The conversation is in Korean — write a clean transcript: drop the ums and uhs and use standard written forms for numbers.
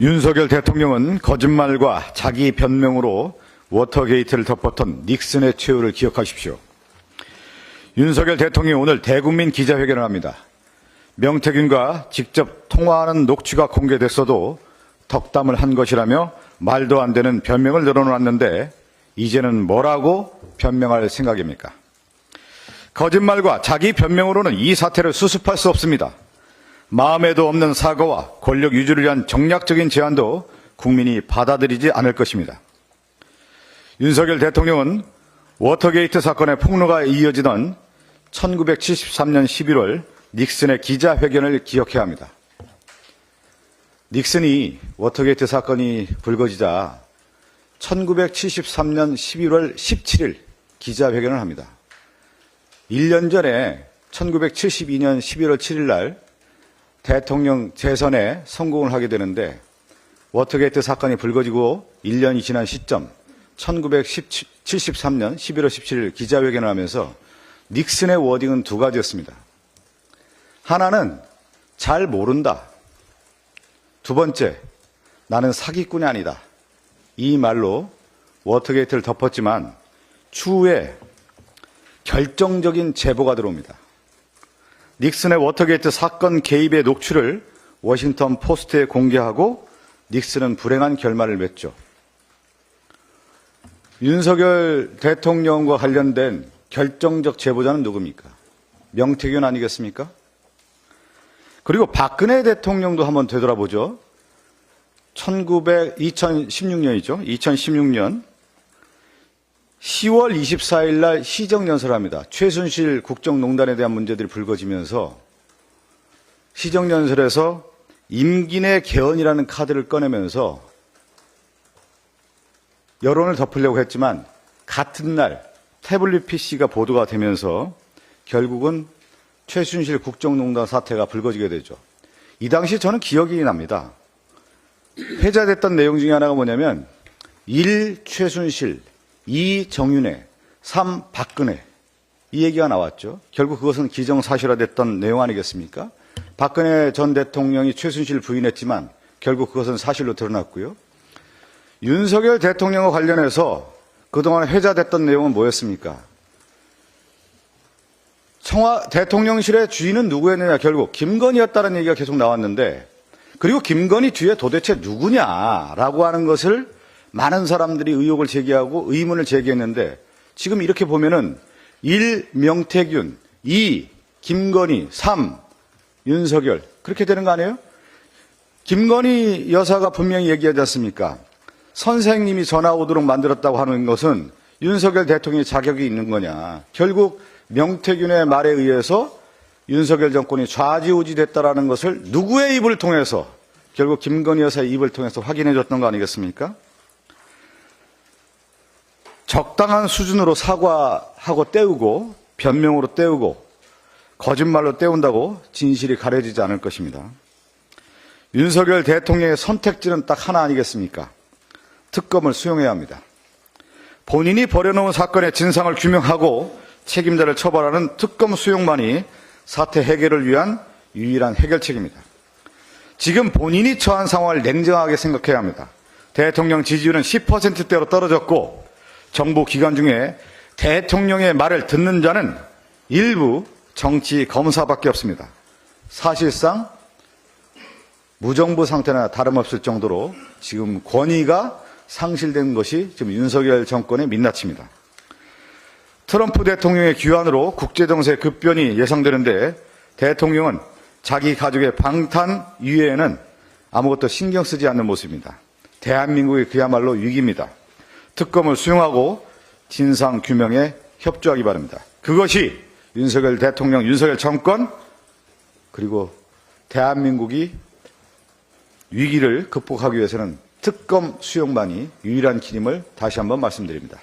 윤석열 대통령은 거짓말과 자기 변명으로 워터게이트를 덮었던 닉슨의 최후를 기억하십시오. 윤석열 대통령이 오늘 대국민 기자회견을 합니다. 명태균과 직접 통화하는 녹취가 공개됐어도 덕담을 한 것이라며 말도 안 되는 변명을 늘어놓았는데 이제는 뭐라고 변명할 생각입니까? 거짓말과 자기 변명으로는 이 사태를 수습할 수 없습니다. 마음에도 없는 사과와 권력 유지를 위한 정략적인 제안도 국민이 받아들이지 않을 것입니다. 윤석열 대통령은 워터게이트 사건의 폭로가 이어지던 1973년 11월 닉슨의 기자회견을 기억해야 합니다. 닉슨이 워터게이트 사건이 불거지자 1973년 11월 17일 기자회견을 합니다. 1년 전에 1972년 11월 7일 날 대통령 재선에 성공을 하게 되는데 워터게이트 사건이 불거지고 1년이 지난 시점 1973년 11월 17일 기자회견을 하면서 닉슨의 워딩은 두 가지였습니다. 하나는 잘 모른다. 두 번째, 나는 사기꾼이 아니다. 이 말로 워터게이트를 덮었지만 추후에 결정적인 제보가 들어옵니다. 닉슨의 워터게이트 사건 개입의 녹취를 워싱턴 포스트에 공개하고 닉슨은 불행한 결말을 맺죠. 윤석열 대통령과 관련된 결정적 제보자는 누굽니까? 명태균 아니겠습니까? 그리고 박근혜 대통령도 한번 되돌아보죠. 2016년이죠. 2016년 10월 24일 날 시정연설을 합니다. 최순실 국정농단에 대한 문제들이 불거지면서 시정연설에서 임기 내 개헌이라는 카드를 꺼내면서 여론을 덮으려고 했지만 같은 날 태블릿 PC가 보도가 되면서 결국은 최순실 국정농단 사태가 불거지게 되죠. 이 당시 저는 기억이 납니다. 회자됐던 내용 중에 하나가 뭐냐면 1. 최순실, 2. 정윤회, 3. 박근혜 이 얘기가 나왔죠. 결국 그것은 기정사실화됐던 내용 아니겠습니까? 박근혜 전 대통령이 최순실을 부인했지만 결국 그것은 사실로 드러났고요. 윤석열 대통령과 관련해서 그동안 회자됐던 내용은 뭐였습니까? 대통령실의 주인은 누구였느냐, 결국 김건희였다는 얘기가 계속 나왔는데, 그리고 김건희 뒤에 도대체 누구냐라고 하는 것을 많은 사람들이 의혹을 제기하고 의문을 제기했는데, 지금 이렇게 보면은 1. 명태균, 2. 김건희, 3. 윤석열 그렇게 되는 거 아니에요? 김건희 여사가 분명히 얘기하지 않습니까? 선생님이 전화 오도록 만들었다고 하는 것은 윤석열 대통령이 자격이 있는 거냐. 결국 명태균의 말에 의해서 윤석열 정권이 좌지우지됐다라는 것을 누구의 입을 통해서, 결국 김건희 여사의 입을 통해서 확인해 줬던 거 아니겠습니까? 적당한 수준으로 사과하고 때우고 변명으로 때우고 거짓말로 때운다고 진실이 가려지지 않을 것입니다. 윤석열 대통령의 선택지는 딱 하나 아니겠습니까? 특검을 수용해야 합니다. 본인이 벌여놓은 사건의 진상을 규명하고 책임자를 처벌하는 특검 수용만이 사태 해결을 위한 유일한 해결책입니다. 지금 본인이 처한 상황을 냉정하게 생각해야 합니다. 대통령 지지율은 10%대로 떨어졌고 정부 기관 중에 대통령의 말을 듣는 자는 일부 정치 검사밖에 없습니다. 사실상 무정부 상태나 다름없을 정도로 지금 권위가 상실된 것이 지금 윤석열 정권의 민낯입니다. 트럼프 대통령의 귀환으로 국제정세 급변이 예상되는데 대통령은 자기 가족의 방탄 유해에는 아무것도 신경 쓰지 않는 모습입니다. 대한민국이 그야말로 위기입니다. 특검을 수용하고 진상 규명에 협조하기 바랍니다. 그것이 윤석열 대통령, 윤석열 정권, 그리고 대한민국이 위기를 극복하기 위해서는 특검 수용만이 유일한 길임을 다시 한번 말씀드립니다.